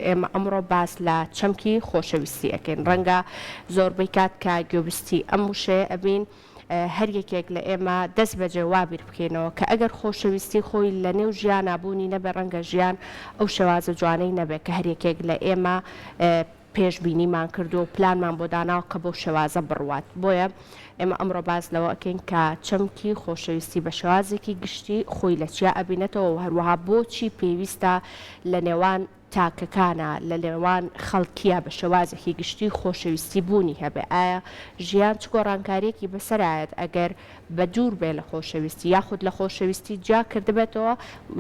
ئێمە ئەمڕۆ باس لە چەمکی خۆشەویستی ئەکەین ڕەنگە زۆربەی کات کە گوێبستی ئەم وشەیە ئەبین هەر یەکێک لە ئێمە دەست بەجێ وابیر بکەینەوە کە ئەگەر خۆشەویستی خۆی لە نێو ژیان نابوونی نەبێ ڕەنگە ژیان ئەو شێوازە جوانەی نەبێت کە هەر یەکێک لە ئێمە پێشبینیمان کردو و پلانمان بۆ داناوە کە بۆ شێوازە بڕوات بۆیە ئێمە ئەمڕۆ باز لەوە ئەکەین کە چەمکی خۆشەویستی بە شێوازێکی گشتی خۆی لە چیا ئەبینێتەوە و هەروەها بۆچی پێویستە لە نێوان تاکەکانە لە نێوان خەڵکیە بە شێوازێکی گشتی خۆشەویستی بوونی هەبێ ئایا ژیان چ گۆڕانکاریەکی بەسەرایەت ئەگەر بە دوور بێ لە خۆشەویستی یاخود لە خۆشەویستی جا کردبێتەوە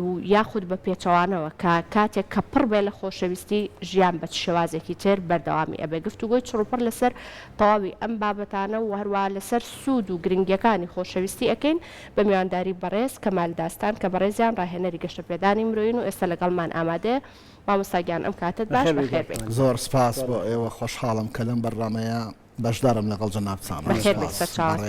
و یاخود بە پێچەوانەوە کە کاتێک کە پڕ بێ لە خۆشەویستی ژیان بە شێوازێکی تر بەردەوامی ئەبێ گفتوگۆی چڕوپڕ لەسەر تەواوی ئەم بابەتانە و هەروە لەسەر سوود و گرنگیەکانی خۆشەویستی ئەەکەین بە میوانداری بەڕێز کەمال داستان کە بەڕێزیان ڕاهێنەری گەشتە پێدانی مرۆین و ئێستا لەگەڵمان ئامادەیە مامۆستاگیان ئەم کاتت باش بەخێر بێت. زۆر سپاس بۆ ئێوە خۆشحاڵم کە لەم بەرنامەیە بەشدارم لەگەڵ جەناب چاوان. بەخێر بێت سەرچاوان.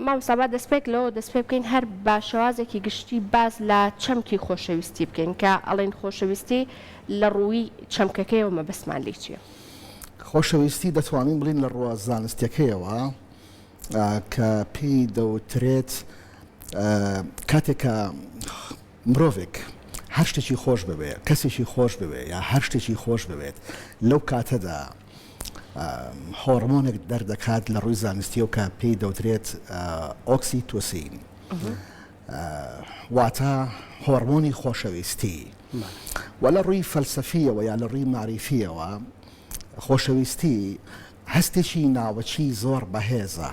مامۆستا دەستپێک لەوە دەست پێ بکەین هەر با شێوازێکی گشتی باز لە چەمکی خۆشەویستی بکەین کە ئەڵێن خۆشەویستی لە ڕووی چەمکەکەیەوە مەبەستمان لێ چییە؟ خۆشەویستی دەتوانین بڵین لە ڕووە زانستیەکەیەوە کە پێی دەوترێت کاتێک کە مرۆڤێک هەر شتێکی خۆش ببێ کەسێکی خۆش ببێ یا هەر شتێکی خۆش ببێت لەو کاتەدا هۆرمۆنێک دەردەکات لە ڕووی زانستی و کە پێی دەوترێت ئۆکسیتۆسین واتە هۆرمۆنی خۆشەویستی و لە ڕووی فەلسەفیەوە یا لە ڕووی معریفیەوە خۆشەویستی هەستێکی ناوەچی زۆر بەهێزە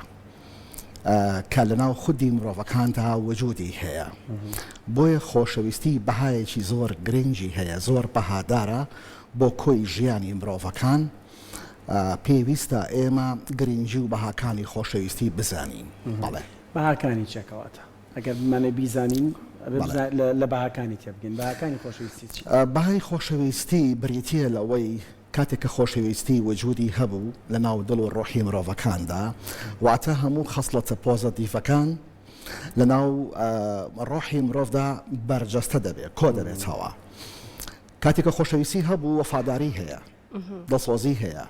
کە لەناو خودی مرۆڤەکاندا وجودی هەیە بۆیە خۆشەویستی بەهایەکی زۆر گرنگی هەیە زۆر بەهادارە بۆ کۆی ژیانی مرۆڤەکان پێویستە ئێمە گرنگی و بەهاکانی خۆشەویستی بزانین. بەڵێ بەهاکانی چێکەواتە ئەگەر بمانە بیزانین لە بەهاکانی تێبگەین بەهاکانی خۆشەویستی چی؟ بەهای خۆشەویستی بریتیە لەوەی کاتێک کە خۆشەویستی وجودی هەبوو لە ناو دڵ و ڕۆحی مرۆڤەکاندا واتە هەموو خەسڵەتە پۆزەتیڤەکان لە ناو ڕۆحی مرۆڤدا بەرجەستە دەبێت کۆ دەبێتەوە کاتێک کە خۆشەویستی هەبوو وەفاداری هەیە دڵسۆزی هەیە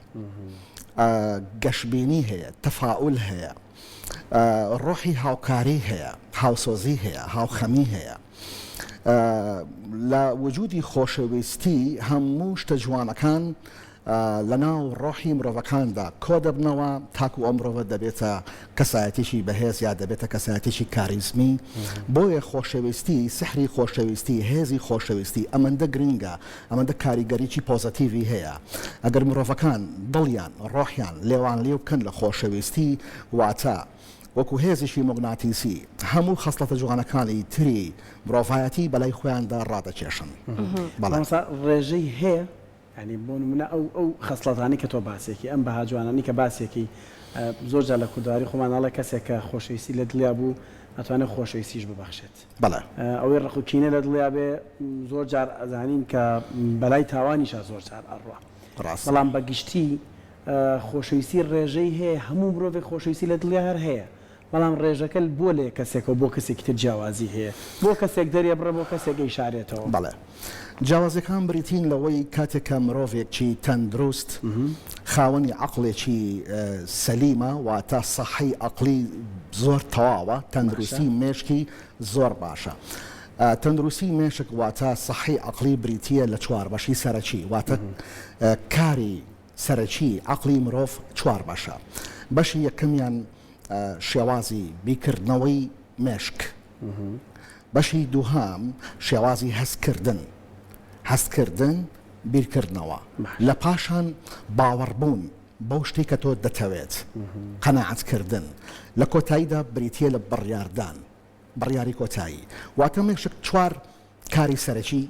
گەشببینی هەیە تەفاعول هەیە ڕۆحی هاوکاری هەیە هاوسۆزی هەیە هاوخەمی هەیە لە وجودی خۆشەویستی هەموو شتە جوانەکان لە ناو ڕۆحی مرۆڤەکاندا کۆ دەبنەوە تاکو ئەو مرۆڤە دەبێتە کەسایەتیشی بەهێز یا دەبێتە کەسایەتیشی کاریزمی بۆیە خۆشەویستی سحری خۆشەویستی هێزی خۆشەویستی ئەمەندە گرنگە ئەمەندە کاریگەریی پۆزەتیڤی هەیە ئەگەر مرۆڤەکان دڵیان ڕۆحیان لێوان لێو بکەن لە خۆشەویستی واتە وەکو هێزیشی مۆگناتیسی هەموو خەسڵەتە جوانەکانی تری مرۆڤایەتی بەلای خۆیاندا ڕادەکێشن. ڕێژەی هەیە ینی بۆ نمونە ئەو خەسڵەتانی کە تۆ باسێکی ئەم بەها جوانانی کە باسێکی زۆر جار لە کوردواری خۆماناڵە کەسێک کە خۆشەویستی لە دڵیا بوو ئەتوانێت خۆشەویستیش ببەخشێت. بەڵێ ئەوەی ڕقوکینە لە دڵیا بێ زۆر جار ئەزانین کە بەلای تاوانیشە زۆر جار ئەڕوا بەڵام بەگشتی خۆشەویستی ڕێژەی هەیە هەموو مرۆڤێک خۆشەویستی لە دڵیا هەر هەیە بەڵام ڕێژەکە بۆ لێ کەسێکەوە بۆ کەسێکی تر جیاوازی هەیە بۆ کەسێک دەریە بڕە بۆ کەسێک گەیشارێتەوە. بەڵێ جیاوازەکان بریتین لەوەی کاتێکە مرۆڤێکی تەندروست خاوەنی عەقڵێکی سەلیمە واتە سەحەی عەقڵی زۆر تەواوە تەندروستی مێشکی زۆر باشە. تەندروستی مێشک واتە سەحەی عەقڵی بریتیە لە چوار بەشی سەرەکی واتە کاری سەرەکی عەقڵی مرۆڤ چوار بەشە. بەشی یەکەمیان شێوازی بیکردنەوەی مێشک بەشی دووهام شێوازی هەستکردن بیرکردنەوە لە پاشان باوەڕبوون بەو شتێک کە تۆ دەتەوێت قەناعەتکردن لە کۆتاییدا بریتیە لە بڕیاری کۆتایی واتە مێشک چوار کاری سەرەکی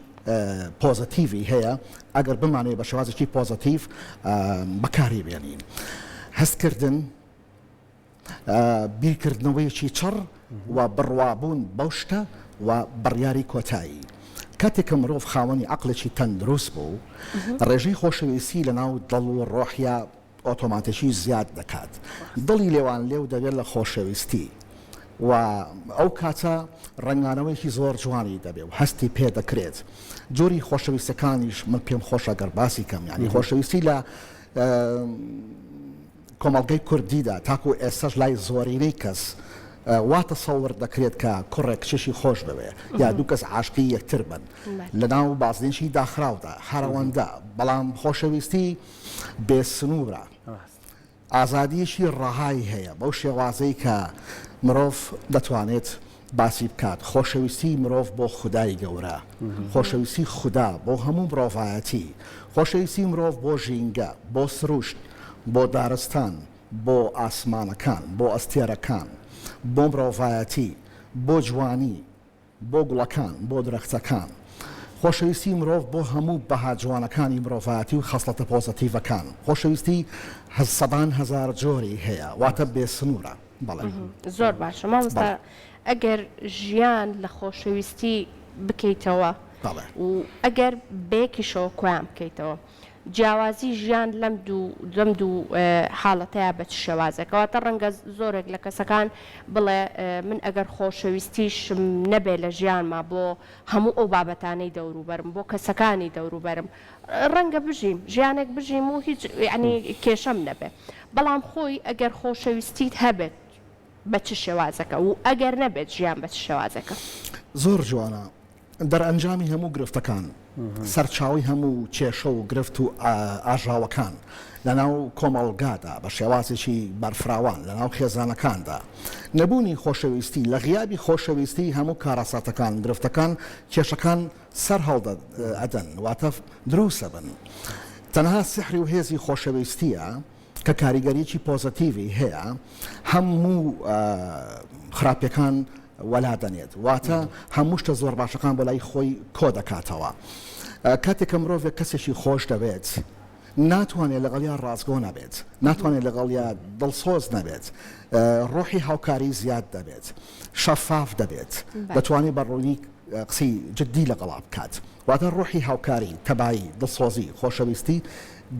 پۆزەتیڤی هەیە ئەگەر بمانێ بە شێوازێکی پۆزەتیڤ بەکاری بێنین هەستکردن بیرکردنەوەیەکی چڕ و بڕوابوون بەو شتە و بڕیاری کۆتایی کاتێک کە مرۆڤ خاوەنی عەقڵێکی تەندروست بوو ڕێژەی خۆشەویستی لە ناو دڵ و ڕۆحیا ئۆتۆماتیکی زیاد دەکات دڵی لێوان لێو دەبێت لە خۆشەویستی و ئەو کاتە ڕنگانەوەیکی زۆر جوانی دەبێت و هەستی پێ دەکرێت جۆری خۆشەویستەکانیش من پێم خۆشە گەر باسی کەم یعنی خۆشەویستی لە کۆمەڵگەی کوردیدا تاکو ئێستاش لای زۆرینەی کەس واتە سەور دەکرێت کە کوڕێک کچێکی خۆش ببێ یا دوو کەس عاشقی یەکتر بن لە ناو بازنێنشی داخراودا هەرەوەندە بەڵام خۆشەویستی بێسنوورە ئازادیەشی ڕەهای هەیە بەو شێوازەی کە مرۆڤ دەتوانێت باسی بکات خۆشەویستی مرۆڤ بۆ خودای گەورە خۆشەویستی خوددا بۆ هەموو مرۆڤایەتی خۆشەویستی مرۆڤ بۆ ژینگە بۆ سروشت بۆ دارستان بۆ ئاسمانەکان بۆ ئەستێرەکان بۆ مرۆڤایەتی بۆ جوانی بۆ گوڵەکان بۆ درەختەکان خۆشەویستی مرۆڤ بۆ هەموو بەها جوانەکانی مرۆڤایەتی و خەسڵەتە پۆزتیڤەکان خۆشەویستی سەدان هەزار جۆری هەیە واتە بێسنوورە بەڵێ زۆر باشە مامۆستا ئەگەر ژیان لە خۆشەویستی بکەیتەوە و ئەگەر بێکیشەوە کۆیان بکەیتەوە جیاوازی ژیان لەم دوو حاڵەتەیە بە شێوازێکەوەتە ڕەنگە زۆرێک لە کەسەکان بڵێ من ئەگەر خۆشەویستیشم نەبێ لە ژیانما بۆ هەموو ئەو بابەتانەی دەوروبەرم بۆ کەسەکانی دەوروبەرم ڕەنگە بژیم ژیانێک بژیم و هیچ ینی کێشەم نەبێ بەڵام خۆی ئەگەر خۆشەویستیت هەبێت بە چ شێوازەکە و ئەگەر نەبێت ژیان بە چ شێوازەکە زۆر جوانە دەرئەنجامی هەموو گرفتەکان سەرچاوی هەموو کێشە و گرفت و ئاژاوەکان لەناو کۆمەڵگادا بە شێوازێکی بەرفراوان لەناو خێزانەکاندا نەبوونی خۆشەویستی لە غیابی خۆشەویستی هەموو کارەساتەکان گرفتەکان کێشەکان سەر هەڵدە ئەدەن واتە دروسە بن تەنها سحری و هێزی خۆشەویستیە کە کاریگەریکی پۆزتیڤی هەیە هەموو خراپەکان وەلا دەنێت واتە هەموو شتە زۆر باشەکان بۆ لای خۆی کۆ دەکاتەوە کاتێک مرۆڤێک کەسێکی خۆش دەبێت ناتوانێت لەگەڵیا ڕازگۆ نەبێت ناتوانێت لەگەڵیا دڵسۆز نەبێت ڕۆحی هاوکاری زیاد دەبێت شەفاف دەبێت دەتوانێت بەڕوونی قسەی جددی لەگەڵا بکات واتە ڕۆحی هاوکاری تەبایی دڵسۆزی خۆشەویستی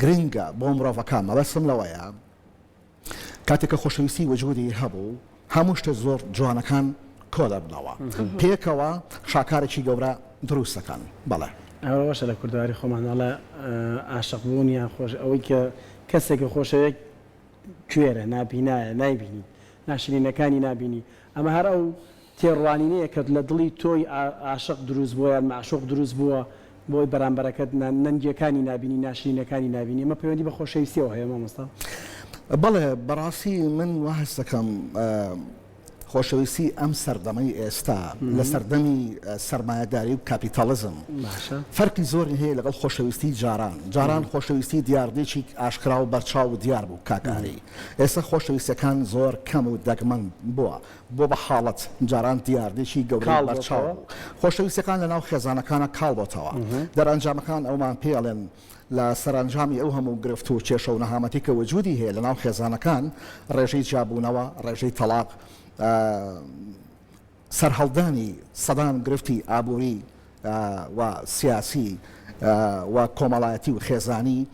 گرنگە بۆ مرۆڤەکان مەبەستم لەوەیە کاتێک کە خۆشەویستی وجودی هەبوو هەموو شتە زۆر جوانەکان کۆ دەبنەوە پێکەوە شاکارێکی گەورە دروستەکان بەڵێ ئەوەشە لە کوردواری خۆمانەڵە عاشقبوون یان خۆش ئەوەی کە کەسێکی خۆشەوێک کوێرە نابینایە نایبینی ناشرینەکانی نابینی ئەمە هەر ئەو تێڕوانینەیە کە لە دڵی تۆی عاشق دروست بووە یان معشوق دروست بووە بۆی بەرامبەرەکەت نەنگیەکانی نابینی ناشرینەکانی نابینی ئەمە پەیوەندی بە خۆشەویستیەوە هەیە مامۆستا بەڵێ بەڕاستی من وا هەست دەکەم خۆشەویستی ئەم سەردەمەی ئێستا لە سەردەمی سەرمایەداری و کاپیتالیزم فەرقی زۆری هەیە لەگەڵ خۆشەویستی جاران خۆشەویستی دیاردێکی ئاشکرا و بەرچاو و دیار بوو کاکاری ئێستا خۆشەویستەکان زۆر کەم و دەگمەن بووە بۆ بە حاڵەت جاران دیاردێکی گەورەی بەرچاو بوو خۆشەویستەکان لەناو خێزانەکانە کاڵ بۆتەوە دەرئەنجامەکان ئەومان پێڵێن لە سەرنجامی ئەو هەموو گرفت و کێشە و نەهامەتی کە وجودی هەیە لەناو خێزانەکان ڕێژەی جیابوونەوە ڕێژەی تەلاق سەرهەڵدانی سەدان گرفتی ئابووری و سیاسی و کۆمەڵایەتی و خێزانی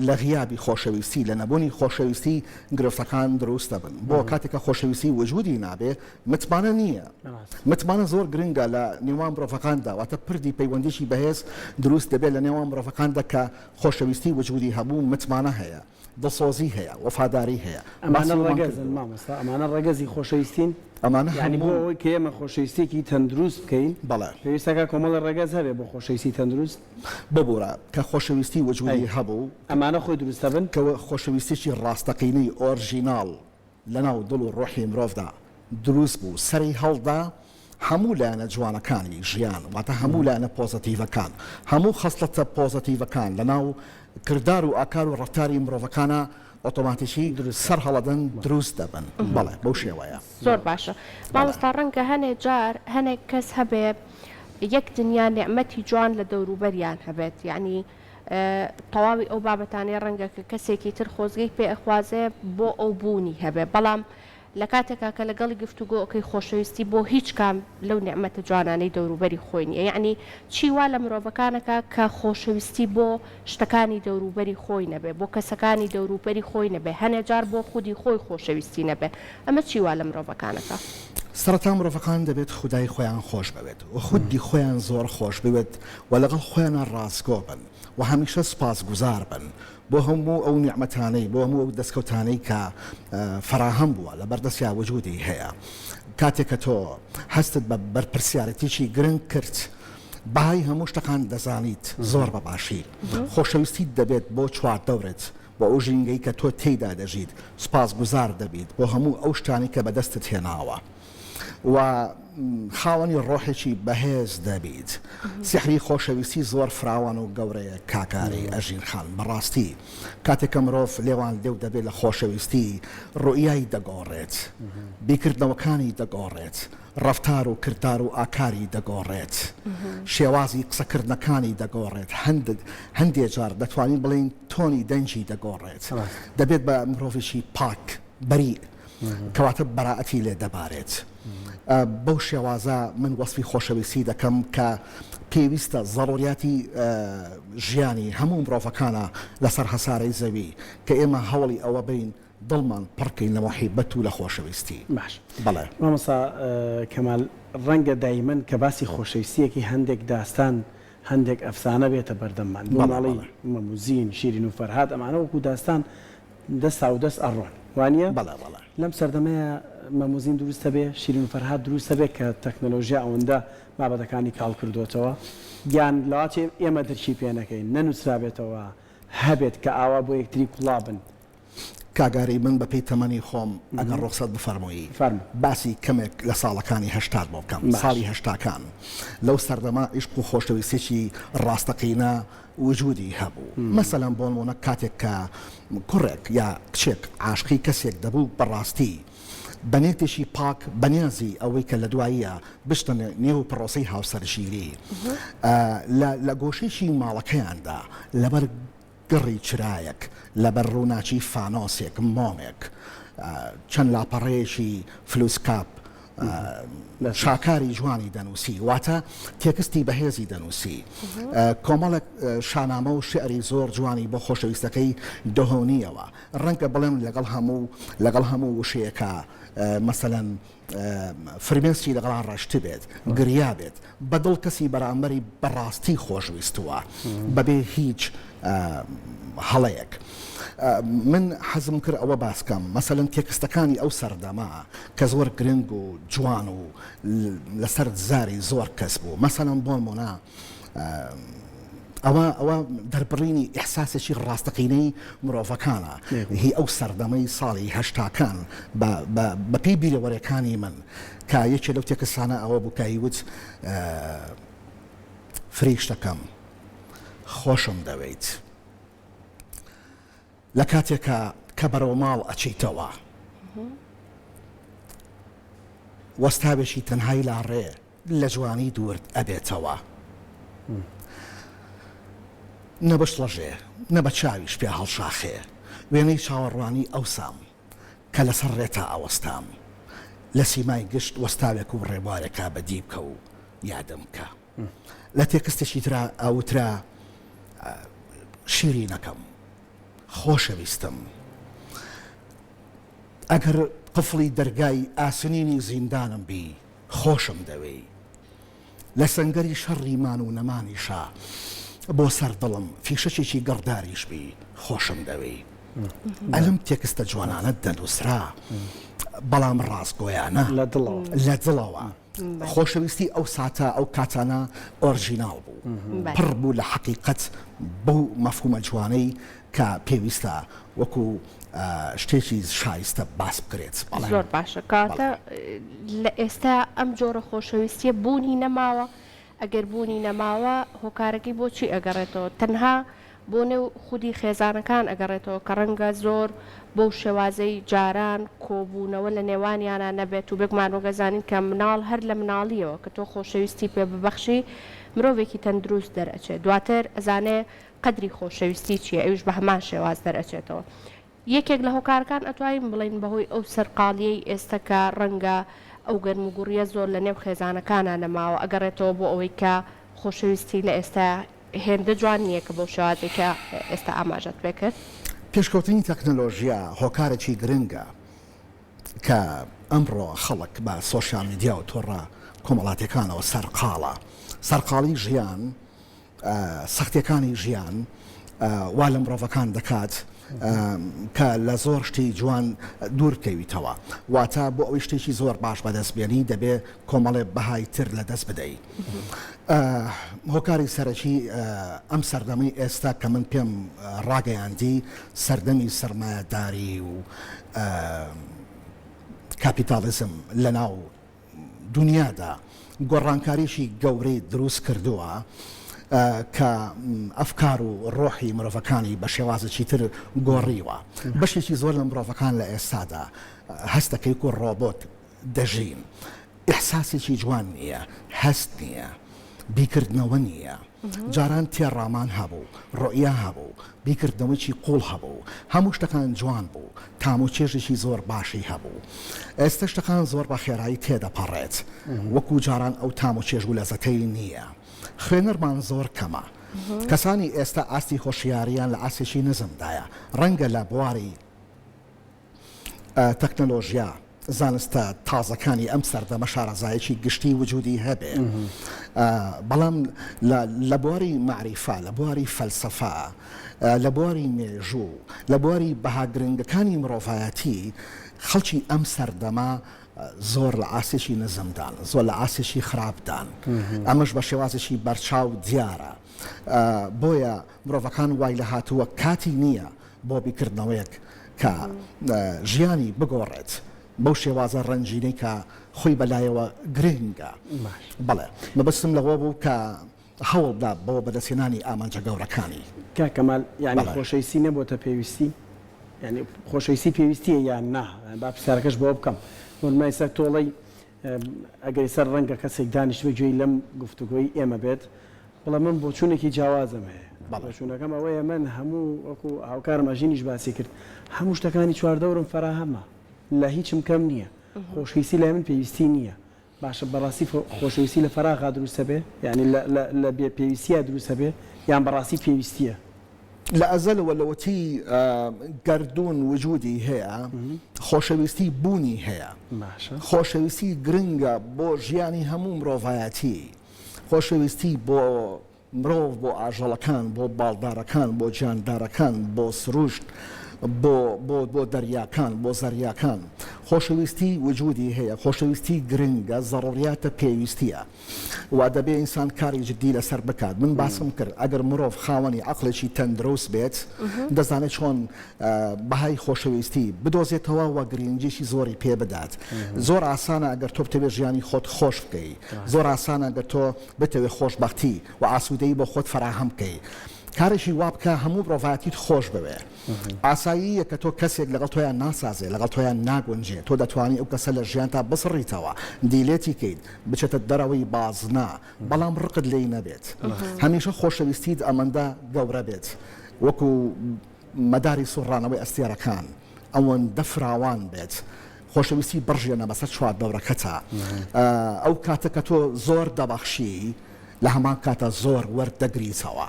لە غیابی خۆشەویستی لە نەبوونی خۆشەویستی گرفتەکان دروست دەبن بۆ کاتێکە خۆشەویستی وجودی نابێ متمانە نییە متمانە زۆر گرنگە لە نێوان مرۆڤەکاندا واتە پردی پەیوەندیشی بەهێز دروست دەبێت لە نێوان مرۆڤەکاندا کە خۆشەویستی وجودی هەبوو متمانە هەیە دڵسۆزی هەیە وەفاداری هەیە ئەمانە ڕێگەزن مامۆستا ئەمانە ڕێگەزی خۆشەویستین ئەمانە ینی بۆ ئەوەی کە ئێمە خۆشەویستێکی تەندروست بکەین بەڵێ پێویستەکە کۆمەڵی ڕێگەز هەبێ بۆ خۆشەویستی تەندروست ببوورە کە خۆشەویستی وجودی هەبوو ئەمانە خۆی دروستە بن کە خۆشەویستێکی ڕاستەقینەی ئۆرژیناڵ لەناو دڵ و ڕۆحی مرۆڤدا دروست بوو سەری هەڵدا هەموو لایەنە جوانەکانی ژیان واتە هەموو لایەنە پۆزتیڤەکان هەموو خەسڵەتە پۆزتیڤەکان لەناو کردار و ئاکار و ڕفتاری مرۆڤەکانە ئۆتۆماتیکی سەر هەڵەدەن دروست دەبن بەڵێ بەو شێوەیە زۆر باشە مامۆستا ڕەنگە هەنێک جار هەنێک کەس هەبێ یەک دنیا نعمەتی جوان لە دەوروبەریان هەبێت یعنی تەواوی ئەو بابەتانەی ڕەنگە کە کەسێکی تر خۆزگەی پێ ئەخوازێ بۆ ئەو بوونی هەبێ بەڵام لە کاتێکا کە لەگەڵی گفتوگۆ ئۆکەی خۆشەویستی بۆ هیچ کام لەو نعمەتە جوانانەی دەوروبەری خۆی نیە، یعنی چی وا لە مرۆڤەکانەکە کە خۆشەویستی بۆ شتەکانی دەوروبەری خۆی نەبێ، بۆ کەسەکانی دەوروبەری خۆی نەبێ، هەنێ جار بۆ خودی خۆی خۆشەویستی نەبێ. ئەمە چی وا لە مرۆڤەکانەکە؟ سەرەتا مرۆڤەکان دەبێت خودای خۆیان خۆش ببێت و خودی خۆیان زۆر خۆش بوێت و لەگەڵ خۆیان ڕاستگۆ بن و هەمیشە سپاسگوزار بن بۆ هەموو ئەو نیعمەتانەی، بۆ هەموو ئەو دەستکەوتانەی کە فراهەم بووە لە بەردەستیا وجودی هەیە. کاتێک کە تۆ هەستت بە بەرپرسیارەتێکی گرنگ کرد، بەهای هەموو شتەکان دەزانیت زۆر بەباشی. خۆشەویستی دەبێت بۆ چواردەورت، بۆ ئەو ژینگەی کە تۆ تێیدا دەژیت سپاسگوزار دەبیت بۆ هەموو ئەو شتانی کە بەدەستت هێناوە و خاوەنی ڕۆحێکی بەهێز دەبیت. سحری خۆشەویستی زۆر فراوان و گەورەیە کاکاری ئەژین خان. بەڕاستی کاتێک کە مرۆڤ لێوان لێو دەبێت لە خۆشەویستی ڕوئیایی دەگۆڕێت، بیکردنەوەکانی دەگۆڕێت، ڕەفتار و کردار و ئاکاری دەگۆڕێت، شێوازی قسەکردنەکانی دەگۆڕێت، هەندێک جار دەتوانین بڵین تۆنی دەنجی دەگۆڕێت. دەبێت بە مرۆڤێکی پاک بەری کەواتە بەراعەتی لێ دەبارێت. بەو شێوازە من وەسفی خۆشەویستی دەکەم کە پێویستە ضروریاتی ژیانی هەموو مرۆڤەکانە لەسەر هەسارەی زەوی کە ئێمە هەوڵی ئەوە بین دڵمان پڕکەین لە مۆحیبەت و لە خۆشەویستی. باش بەڵێ مامۆستا کەمال ڕەنگە دایمەن کە باسی خۆشەویستیەکی هەندێک داستان هەندێک ئەفسانە بێتە بەردەممان بۆ ماڵی مەموزین شیرین و فەرهاد ئەمانە وەکو داستان دەستا و دەست ئەڕۆن وانە لەم سەردەمەیە مەموزین دروستە بێ شیرین و فەرهاد دروستە بێت کە تەکنۆلۆژیا ئەوەندە بابەتەکانی کاڵ کردوێتەوە گیان لەواچێ ئێمە دەرچی پێ نەکەین نەنووسرابێتەوە هەبێت کە ئاوا بۆ یەکتری کوڵا بن. کاگاری من بە پێی تەمەنی خۆم ئەگەر ڕوخسەت بفەرمووی باسی کەمێک لە ساڵەکانی هەشتاد بۆ بکەم. ساڵی هەشتاکان لەو سەردەما عیشق و خۆشەویستێکی ڕاستەقینە وجودی هەبوو. مەسەلەن بۆ نمونە کاتێک کە کوڕێک یا کچێک عاشقی کەسێک دەبوو بەڕاستی بەنێتێکی پاک بەنیازی ئەوەی کە لە دواییە بشتە نێو پرۆسەی هاوسەرگیری لە گۆشەیەکی ماڵەکەیاندا لەبەر گڕی چرایەک لەبەر ڕووناچی فانۆسێک مۆمێک چەند لاپەڕەیەکی فلوسکاپ شاکاری جوانی دەنووسی واتە تێکستی بەهێزی دەنووسی. کۆمەڵک شانامە و شعری زۆر جوانی بۆ خۆشەویستەکەی دەهۆنیەوە. ڕەنگە بڵێن لەگەڵ هەموو وشەیەکە مەسەلەن فرمێسکی لەگەڵان ڕەشت بێت گریا بێت بەدڵ کەسی بەرامبەری بەڕاستی خۆشویستووە بەبێ هیچ هەڵەیەک. من حەزم کرد ئەوە باسکەم مەسەلەن تێکستەکانی ئەو سەردەما کە زۆر گرنگ و جوان و لەسەر زاری زۆر کەس بوو. مەسەلەن بۆ نمونە ئەوە دەربڕینی ئیحساسێکی ڕاستەقینەی مرۆڤەکانە هی ئەو سەردەمەی ساڵی هەشتاکان بە پێی بیرەوەرەکانی من کە یەکێ لەو تێکستانە ئەوە بوو کە هیوت فریشتەکەم خۆشم دەوێت لە کاتێکە کە بەرەو ماڵ ئەچیتەوە وەستاوێکی تەنهایی لاڕێ لە جوانی دوورد ئەبێتەوە نە بە شڵەژێ نە بە چاویش پێ هەڵشاخێ وێنەی چاوەڕوانی ئەوسام کە لەسەر ڕێتا ئەوەستام لە سیمای گشت وەستاوێک و ڕێبوارێکا بەدی بکە و یادم کە لە تێکستێکی ترا ئەوترا شیرینەکەم خۆشەویستم ئەگەر قفڵی دەرگای ئاسنینی زیندانم بی خۆشم دەوێ لە سەنگەری شەڕیمان و نەمانیشا بۆ سەر دڵم فیشەکێکی گەڕداریش بی خۆشم دەوێ. ئەلم تێکستە جوانانە دەنووسرا بەڵام ڕاستگۆیانە لە دڵەوە خۆشەویستی ئەو ساتە ئەو کاتانە ئۆرژیناڵ بوو پڕ بوو لە حەقیقەت بەو مەفهومە جوانەی کە پێویستە وەکو شتێکی شایستە باس بکرێت. زۆر باشە کاتە لە ئێستا ئەم جۆرە خۆشەویستیە بوونی نەماوە ئەگەر بوونی نەماوە هۆکارەکەی بۆچی ئەگەڕێتەوە تەنها بۆ نێو خودی خێزانەکان ئەگەڕێتەوە کە ڕەنگە زۆر بەو شێوازەی جاران کۆبوونەوە لە نێوانیانە نەبێت و بێکمان وەگەزانین کە مناڵ هەر لە مناڵیەوە کە تۆ خۆشەویستی پێ ببەخشی مرۆڤێکی تەندروست دەرەچێت دواتر ئەزانێ قەدری خۆشەویستی چییە ئەوش بە هەمان شێواز دەرەچێتەوە. یەکێک لە هۆکارەکان ئەتوانین بڵین بەهۆی ئەو سەرقاڵیەی ئێستاکە ڕەنگە ئەو گەرموگوڕیە زۆر لە نێو خێزانەکانە نەماوە ئەگەڕێتەوە بۆ ئەوەی کە خۆشەویستی لە ئێستا هێندە جوان نییە کە بۆ شێوازێکە ئێستا ئاماژەت بکرد. پێشکەوتنی تەکنەلۆژیا هۆکارێکی گرنگە کە ئەمڕۆ خەڵک بە سۆشیال میدیا و تۆڕە کۆمەڵاتەکانەوە سەرقاڵی ژیان سەختیەکانی ژیان وا لە مرۆڤەکان دەکات کە لە زۆر شتی جوان دوور بکەویتەوە واتە بۆ ئەوەی شتێکی زۆر باش بەدەستبێنی دەبێ کۆمەڵێ بەهای تر لە دەست بدەیت. هۆکاری سەرەکی ئەم سەردەمی ئێستا کە من پێم ڕاگەیاندی سەردەمی سەرمایەداری و کاپیتالیزم لە ناو دنیادا گۆڕانکاریشی گەورەی دروست کردووە کە ئەفکار و ڕۆحی مرۆڤەکانی بە شێوازێکی تر گۆڕیوە. بەشێکی زۆر لە مرۆڤەکان لە ئێستادا هەستەکەی و ڕۆبۆت دەژین ئیحساسێکی جوان نییە، هەست نییە، بیکردنەوە نییە، جاران تێڕامان هەبوو، ڕۆئیا هەبوو، بیکردنەوەیکی قوڵ هەبوو، هەموو شتەکان جوان بوو، تام و چێژێکی زۆر باشی هەبوو. ئێستا شتەکان زۆر بە خێرایی تێدەپەڕێت وەکو جاران ئەو تام و چێژ و لەزەکەی نییە. خوێنەرمان زۆر کەمە. کەسانی ئێستا ئاستی خۆشیاریان لە ئاسێکی نزمدایە ڕەنگە لە بواری تەکنەلۆژیا زانستە تازەکانی ئەم سەردەمە شارەزایەکی گشتی وجودی هەبێ بەڵام لە بواری معریفە لە بواری فەلسەفە لە بواری مێژوو لە بواری بەهاگرنگەکانی مرۆڤایەتی خەڵکی ئەم سەردەمە زۆر لە ئاسێکی نزمدان زۆر لە ئاسێکی خراپدان ئەمەش بە شێوازێکی بەرچاو دیارە بۆیە مرۆڤەکان وای لە هاتووە کاتی نییە بۆ بیکردنەوەیەک کە ژیانی بگۆڕێت بەو شێوازە ڕەنجینەی کە خۆی بەلایەوە گرنگە. بەڵێ مەبەستم لەوە بوو کە هەوڵدا بۆ بەدەستێنانی ئامانجە گەورەکانی کاکەمال یعنی خۆشەویستی نەبووتە پێویستی یعنی خۆشەویستی پێویستیە یان نا با پرسیارەکەش بۆ بکەم وەرمایسە تۆڵی ئەگەری سەر ڕەنگە کەسێک دانیشت بگوێی لەم گفتوگۆی ئێمە بێت بەڵام من بۆ چوونێکی جیاوازم هەیە بەڵێشونەکەم ئەوەیە من هەموو وەکو هاوکارم ئاژینیش باسی کرد هەموو شتەکانی چواردەورم فەراهەمە لە هیچم کەم نییە خۆشویستی لای من پێویستی نییە باشە بەڕاستی خۆشەویستی لە فەراغا دروستە بێ یعنی لە بێ پێویستیە دروستە بێ یان بەڕاستی پێویستیە لە ئەزەلەوە لەوەتی گردون وجودی هەیە خۆشەویستی بوونی هەیە خۆشەویستی گرنگە بۆ ژیانی هەموو مرۆڤایەتی خۆشەویستی بۆ مرۆڤ بۆ ئاژەڵەکان بۆ باڵدارەکان بۆ جاندارەکان بۆ سروشت بۆ دەریاکان بۆ زەریاکان خۆشەویستی وجودی هەیە خۆشەویستی گرنگە زەڕۆریاتە پێویستیە وا دەبێ ئینسان کاری جدی لەسەر بکات من باسم کرد ئەگەر مرۆڤ خاوەنی عەقڵێکی تەندروست بێت دەزانێت چۆن بەهای خۆشەویستی بدۆزێتەوە و گرنگیشی زۆری پێ بدات زۆر ئاسانە ئەگەر تۆ بتەوێت ژیانی خۆت خۆش بکەیت زۆر ئاسانە ئەگەر تۆ بتەوێت خۆشبەختی و ئاسوودەیی بۆ خۆت فراهەم بکەیت کارێکی وا بکە هەموو مرۆڤایەتیت خۆش بوێ ئاساییە کە تۆ کەسێک لەگەڵ تۆیان ناسازێ لەگەڵ تۆیان ناگونجێ تۆ دەتوانانی ئەو کەسە لە ژیان تا بسڕیتەوە دیلێتی کەیت بچێتە دەرەوەی بازنا بەڵام ڕقت لێی نەبێت هەمیشە خۆشەویستیت ئەمەندە گەورە بێت وەکو مەداری سوڕانەوەی ئەستێرەکان ئەوەندە فراوان بێت خۆشەویستی بڕژێنە بەسەر چوار دەورەکەتە ئەو کاتە کە تۆ زۆر دەبەخشی لە هەمان کاتە زۆر وەردەگریتەوە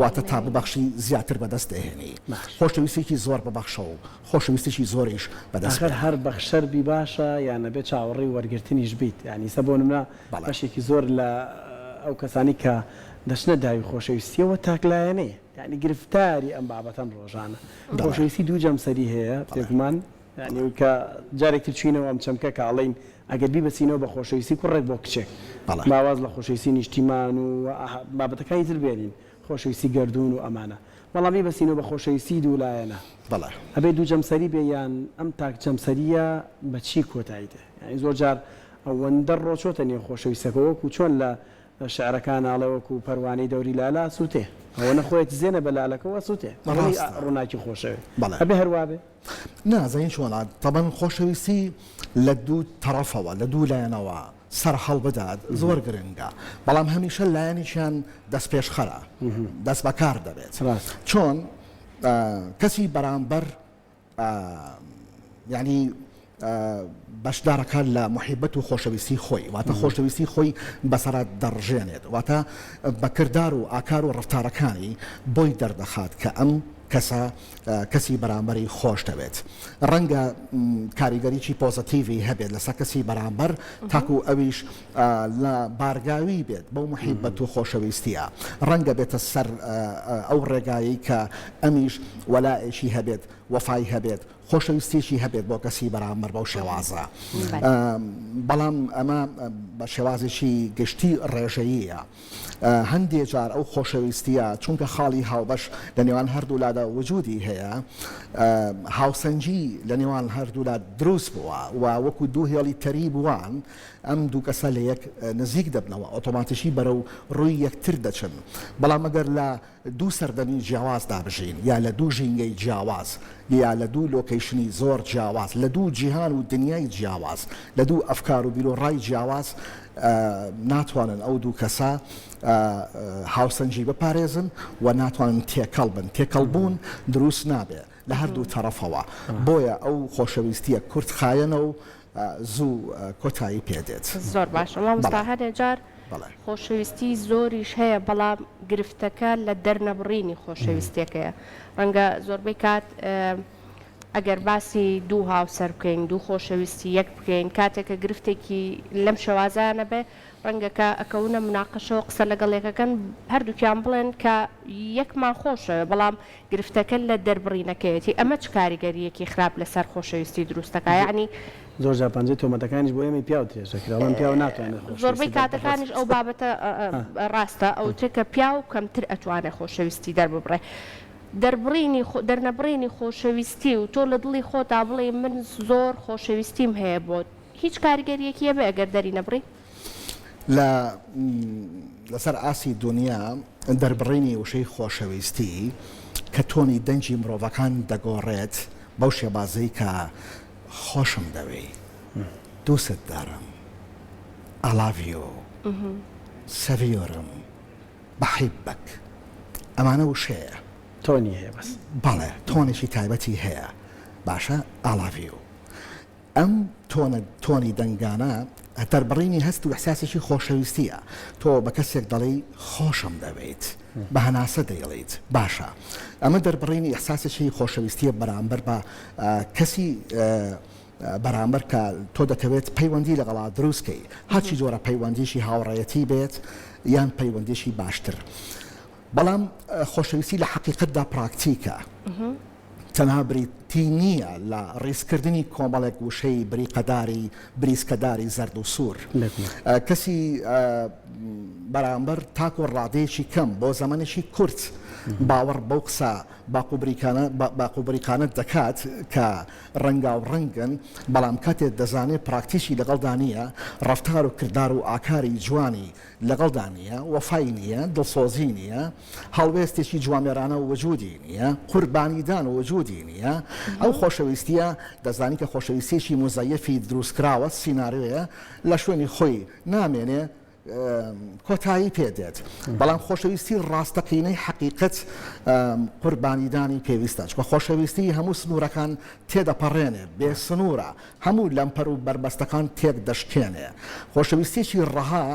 واتە تا ببەخشی زیاتر بەدەست دەهێنی خۆشەویستێکی زۆر ببەخشە و خۆشەویستێکی زۆریش بەدەست هەر بەخشەربی باشە یان نەبێت چاوەڕێی وەرگرتنیش بیت ینی سە بۆ نمونە بەشێکی زۆر لە ئەو کەسانی کە دەچنە داوی خۆشەویستیەوە تاکلایەنەیە یعنی گرفتاری ئەم بابەتەم ڕۆژانە خۆشەویستی دوو جەمسەری هەیە پێکمان ینی کە جارێکی چوینەوە ئەم چەمکە کاڵین ئەگەر بیبەچینەوە بە خۆشەویستی کوڕێک بۆ کچێک باواز لە خۆشەویستی نیشتیمان و بابەتەکانی تر بێنین خۆشەویستی گردون و ئەمانە بەڵام بیبەچینەوە بە خۆشەویستی دوولایەنە ئەبێ دوو جەمسەری بێ یان ئەم تاک جەمسەریە بە چی کۆتاییدە یعنی زۆر جار ئەوەندە ڕۆچۆتە نێو خۆشەویستەکە وەکو چۆن لە شعرەکان ناڵەوەکو پەروانەی دەوری لالا سووتێ ئەوە نەخۆیەت زێنە بە لالەکەەوە سووتێ ڕووناکی خۆشەوێ ئەبێ هەروە بێ نازانین چۆنە تەبەن خۆشەویستی لە دوو تەرەفەوە لە دوو لایەنەوە سەر هەڵ بدات زۆر گرنگە بەڵام هەمیشە لایەنیشیان دەست پێشخەرە دەست بەکار دەبێت چۆن کەسی بەرامبەر یعنی بەشدارەکان لە محیبەت و خۆشەویستی خۆی واتە خۆشەویستی خۆی بەسەرات دەڕژێنێت واتە بە کردار و ئاکار و ڕفتارەکانی بۆی دەردەخات کە ئەم کەسی بەرامبەری خۆش دەوێت ڕەنگە کاریگەریی پۆزتیڤی هەبێت لەسەر کەسی بەرامبەر تاکو ئەویش لە بارگاوی بێت بەو محیبەت و خۆشەویستیە ڕەنگە بێتە سەر ئەو ڕێگایی کە ئەمیش وەلایەکی هەبێت وەفای هەبێت خۆشەویستیشی هەبێت بۆ کەسی بەرامبەر بەو شێوازە بەڵام ئەمە بە شێوازێکی گشتی ڕێژەییە هەندێک جار ئەو خۆشەویستیە چونکە خاڵی هاوبەش لە نێوان هەردوولادا وجودی هەیە هاوسەنجی لە نێوان هەردوولا دروست بووە و وەکو دوو هێڵی تەری بووان ئەم دوو کەسە لە یەک نزیک دەبنەوە ئۆتۆماتیشی بەرەو ڕووی یەکتر دەچن بەڵام ئەگەر لە دوو سەردەمی جیاواز دابژین یا لە دوو ژینگەی جیاواز یا لە دوو لۆکیشنی زۆر جیاواز لە دوو جیهان و دنیای جیاواز لە دوو ئەفکار و بیرۆڕای جیاواز ناتوانن ئەو دوو کەسە هاوسەنجی بپارێزن و ناتوانن تێکەڵ بن تێکەڵبوون دروست نابێ لە هەردوو تەرەفەوە بۆیە ئەو خۆشەویستیە کورت خایەنە و زوو کۆتایی پێدێت زۆر باشە مامۆستا هەرێ جار خۆشەویستی زۆریش هەیە بەڵام گرفتەکە لە دەرنەبڕینی خۆشەویستیەکەیە ڕەنگە زۆربەی کات ئەگەر باسی دوو هاوسەر بکەین دوو خۆشەویستی یەک بکەین کاتێکە گرفتێکی لەم شێوازانە بێ ڕەنگەکە ئەکەونە مناقەشەوە قسە لەگەڵ یەکەکەن هەردووکیان بڵێن کە یەکمان خۆشەوە بەڵام گرفتەکە لە دەربڕینەکەیەتی ئەمە چ کاریگەریەکی خراپ لەسەر خۆشەویستی دروستەکە یعنی زۆر جاپەنجەی تۆمەتەکانیش بۆ ئێمە پیا و تێژەکراوان پیا و ناتوانێت زۆربەی کاتەکانیش ئەو بابەتە ڕاستە ئەو تێکە پیا و کەمتر ئەتوانێت خۆشەویستی دەرببڕێ دەرنەبڕینی خۆشەویستی و تۆ لە دڵی خۆتا بڵێ من زۆر خۆشەویستیم هەیە بۆ هیچ کاریگەریەکیە بێ ئەگەر دەری نەبڕی لەسەر ئاسی دنیا دەربڕینی وشەی خۆشەویستی کە تۆنی دەنجی مرۆڤەکان دەگۆڕێت بەو شێبازەی کە خۆشم دەوێ دووست دارم ئالاڤیۆ سەڤیۆرم بەحیبەک ئەمانە وشەیە تۆنی هەیە بەس بەڵێ تۆنێکی تایبەتی هەیە باشە ئالاڤیۆ ئەم تۆنی دەنگانە دەربڕینی هەست و ئەحساسێکی خۆشەویستیە تۆ بە کەسێک دەڵێ خۆشم دەوێت بە هەناسە دەیڵیت باشە ئەمە دەربڕینی ئەحساسێکی خۆشەویستیە بەرامبەر بە کەسی بەرامبەر کە تۆ دەتەوێت پەیوەندی لەگەڵا دروستکەی هەرچی جۆرە پەیوەندیشی هاوڕێەتی بێت یان پەیوەندیشی باشتر بەڵام خۆشەویستی لە حەقیقەتدا پراکتیکە تەنها بریتی نییە لە ڕێزکردنی کۆمەڵێک وشەی بریقەداری بریسکەداری زەرد و سوور کەسی بەرامبەر تاکو ڕادەیەکی کەم بۆ زەمانێکی کورت باوەڕ بەو قسە باقوبریکانت دەکات کە ڕەنگا و ڕەنگن بەڵام کاتێک دەزانێت پراکتیشی لەگەڵدا نییە ڕەفتار و کردار و ئاکاری جوانی لەگەڵدا نییە وەفای نییە دڵسۆزی نییە هەڵوێستێکی جوامێرانە و وجودی نییە قوربانیدان و وجودی نییە ئەو خۆشەویستیە دەزانی کە خۆشەویستێکی مزایەفی دروستکراوە سیناریۆیە لە شوێنی خۆی نامێنێ کۆتایی پێدێت بەڵام خۆشەویستی ڕاستەقینەی حەقیقەت قوربانیدانی پێویستە چکە خۆشەویستی هەموو سنوورەکان تێدەپەڕێنێ بێ سنوورە هەموو لەمپەر و بربەستەکان تێک دەشکێنێ خۆشەویستێکی ڕەها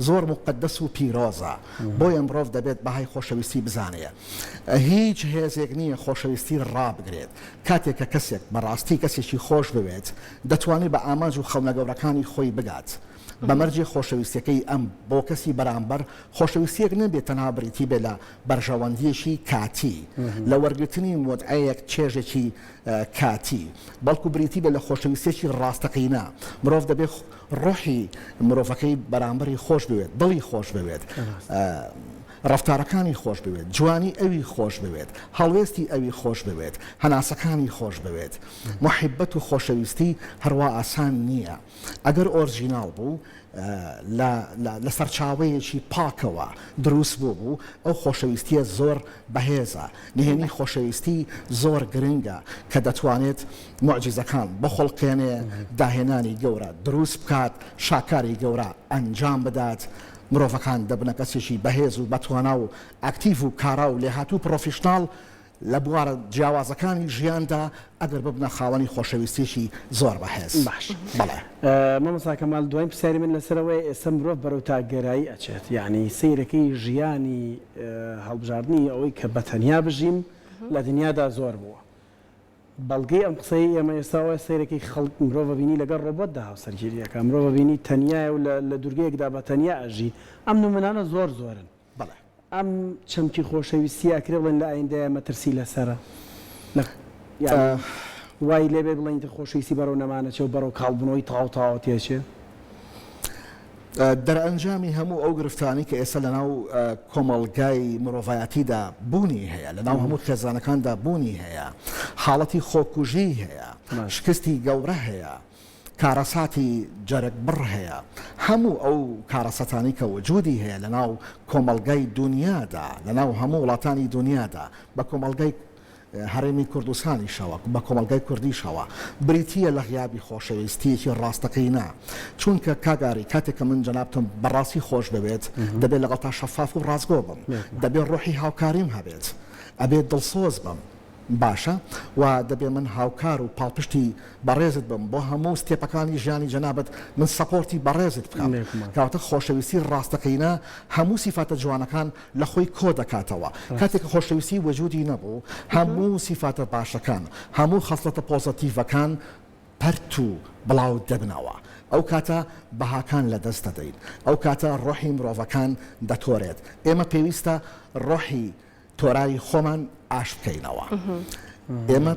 زۆر مقدەس و پیرۆزە بۆیە مرۆڤ دەبێت بەهای خۆشەویستی بزانێ هیچ هێزێک نییە خۆشەویستی ڕابگرێت کاتێک کە کەسێک بەڕاستی کەسێکی خۆش بوێت دەتوانێت بە ئامانج و خەونەگەورەکانی خۆی بگات بەمەرجی خۆشەویستیەکەی ئەم بۆ کەسی بەرامبەر خۆشەویستیەک نەبێت تەنها بریتی بێ لە بەرژەوەندیەشی کاتی لە وەرگرتنی مۆدعەیەک چێژێکی کاتی بەڵکو بریتی بێ لە خۆشەویستێکی ڕاستەقینە مرۆڤ دەبێت ڕۆحی مرۆڤەکەی بەرامبەری خۆش بوێت دڵی خۆش بوێت ڕفتارەکانی خۆش بوێت جوانی ئەوی خۆش بوێت هەڵوێستی ئەوی خۆش بوێت هەناسەکانی خۆش بوێت محیبەت و خۆشەویستی هەروە ئاسان نییە ئەگەر ئۆرجیناڵ بوو لە سەرچاوەیەکی پاکەوە دروست بوو ئەو خۆشەویستیە زۆر بەهێزە نهێنی خۆشەویستی زۆر گرنگە کە دەتوانێت معجزەکان بەخۆڵقێنێ داهێنانی گەورە دروست بکات شاکاری گەورە ئەنجام بدات مرۆڤەکان دەبنە کەسێکی بەهێز و بەتوانا و ئاکتیڤ و کارا و لێهاتوو پرۆفیشناڵ لە بوارە جیاوازەکانی ژیاندا ئەگەر ببنە خاوەنی خۆشەویستیشی زۆر بەهێز. باش بەڵێ مامۆستا کەمال دوایین پرسیاری من لەسەرەوەی ئێستا مرۆڤ بەرەو تاگەرایی ئەچێت، یعنی سەیرەکەی ژیانی هەڵبژاردننی ئەوەی کە بەتەنیا بژیم لە دنیادا زۆر بووە. بەڵگەی ئەم قسەی ئێمە ئێستاوە سەیرەکەی خەڵک مرۆڤ بینی لەگەڵ ڕۆبۆتدا هاوسەرگیریەکە، مرۆڤ بینی تەنیایە و لە دوورگەیەکدا بە تەنیا ئەژی. ئەم نمونانە زۆر زۆرن. بەڵێ ئەم چەمکی خۆشەویستی ئەکرێ بڵێن لە ئایندەیە مەترسی لەسرە وای لێبێ بڵێن خۆشەویستی بەرەو نەمانەچێ و بەرەو کاڵبنەوەی تاو تێچێ. دەرئەنجامی هەموو ئەو گرفتانی کە ئێستا لەناو کۆمەڵگای مرۆڤایەتیدا بوونی هەیە، لەناو هەموو خێزانەکاندا بوونی هەیە، حاڵەتی خۆکوژی هەیە، شکستی گەورە هەیە، کارەساتی جەرگ بڕ هەیە، هەموو ئەو کارەسەتانی کە وجودی هەیە لەناو کۆمەڵگای دنیادا، لەناو هەموو وڵاتانی دنیادا، بە کۆمەڵگای هەرێمی کوردستانیشەوە، بە کۆمەڵگای کوردیشەوە بریتیە لە غیابی خۆشەویستیەکی ڕاستەقینە. چونکە کاگاری کاتێک کە من جەنابتم بەڕاستی خۆش ببێت دەبێت لەگەڵ تا شەفاف و ڕازگۆ بم، دەبێت ڕۆحی هاوکاریم هەبێت، ئەبێت دڵسۆز بم باشە و دەبێت من هاوکار و پاڵپشتی بەڕێزت بم بۆ هەموو ستێپەکانی ژیانی جەنابەت من سەپۆرتی بەڕێزت بکەم. کەواتە خۆشەویستی ڕاستەقینە هەموو سیفاتە جوانەکان لە خۆی کۆ دەکاتەوە. کاتێک کە خۆشەویستی وەجودی نەبوو، هەموو سیفاتە باشەکان، هەموو خەسڵەتە پۆزتیڤەکان پەرت و بڵاو دەبنەوە. ئەو کاتە بەهاکان لە دەست دەدەین، ئەو کاتە ڕۆحی مرۆڤەکان دەتۆرێت. ئێمە پێویستە ڕۆحی تۆرایی خۆمان ئاش بکەینەوە. ئێمە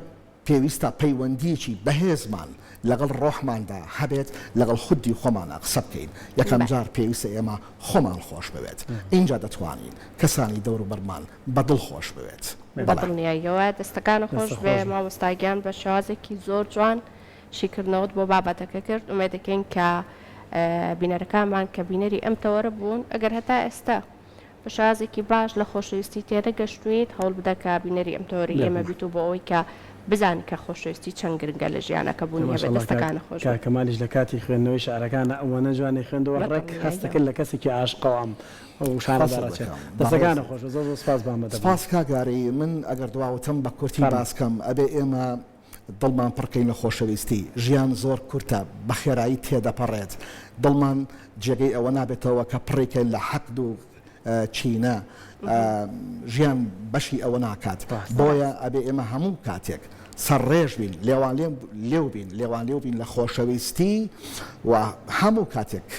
پێویستە پەیوەندیەکی بەهێزمان لەگەڵ ڕۆحماندا هەبێت، لەگەڵ خودی خۆمانە قسە بکەین. یەکەم جار پێویستە ئێمە خۆمان خۆش بوێت، اینجا دەتوانین کەسانی دەور و بەرمان بەدڵ خۆش بوێت. بەدڵنیاییەوە دەستەکانە خۆش بێ. مامۆستاگیان بە شازێکی زۆر جوان شیکردنەوەت بۆ بابەتەکە کرد. ئومێد دەکەین کە بینەرەکانمان کە بینەری ئەم تەوەرە بوون، ئەگەر هەتا ئێستا بە شازێکی باش لە خۆشەویستی تێدە گەشتویت، هەوڵ بدە کە بینەری ئەم تەوەری ئێمە بیت و بۆ ئەوەی کە بزانین کە خۆشەویستی چەند گرنگە لە ژیانەکە بوونیە بێت. دەستەکانە خۆش کەمالیش لە کاتی خوێندنەوەی شعرەکانە ئەوەنە جوانی خوێندەوە ڕێک هەستەکرد لە کەسێکی عاشقەوەم ئەو شانەداڕێت. دەستەکانە خۆش زۆر سپاس بام بەدە. سپاس کاگاری. من ئەگەر دواوەتم بە کورتی باسکەم ئەبێ ئێمە دڵمان پڕکەین لە خۆشەویستی. ژیان زۆر کورتە، بە خێرایی تێدەپەڕێت. دڵمان جێگەی ئەوە نابێتەوە کە پڕێکێن لە حەقد و چینە. ژیان بەشی ئەوە ناکات. بۆیە ئەبێ ئێمە هەموو کاتێک سەرڕێژ بین، لێوان لێو بین لە خۆشەویستی و هەموو کاتێک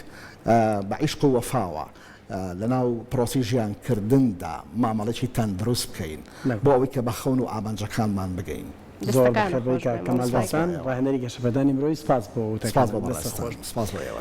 بە عیشق و وەفاوە لەناو پرۆسی ژیانکردندا مامەڵێکی تەندروست بکەین بۆ ئەوەی کە بە خەون و ئامانجەکانمان بگەین. زۆر بەخێر کەمال دەسان ڕاهێنەری گەشەبەدانی مرۆڤی. سپاس بۆ خۆش. سپاس بۆ ئێوەش.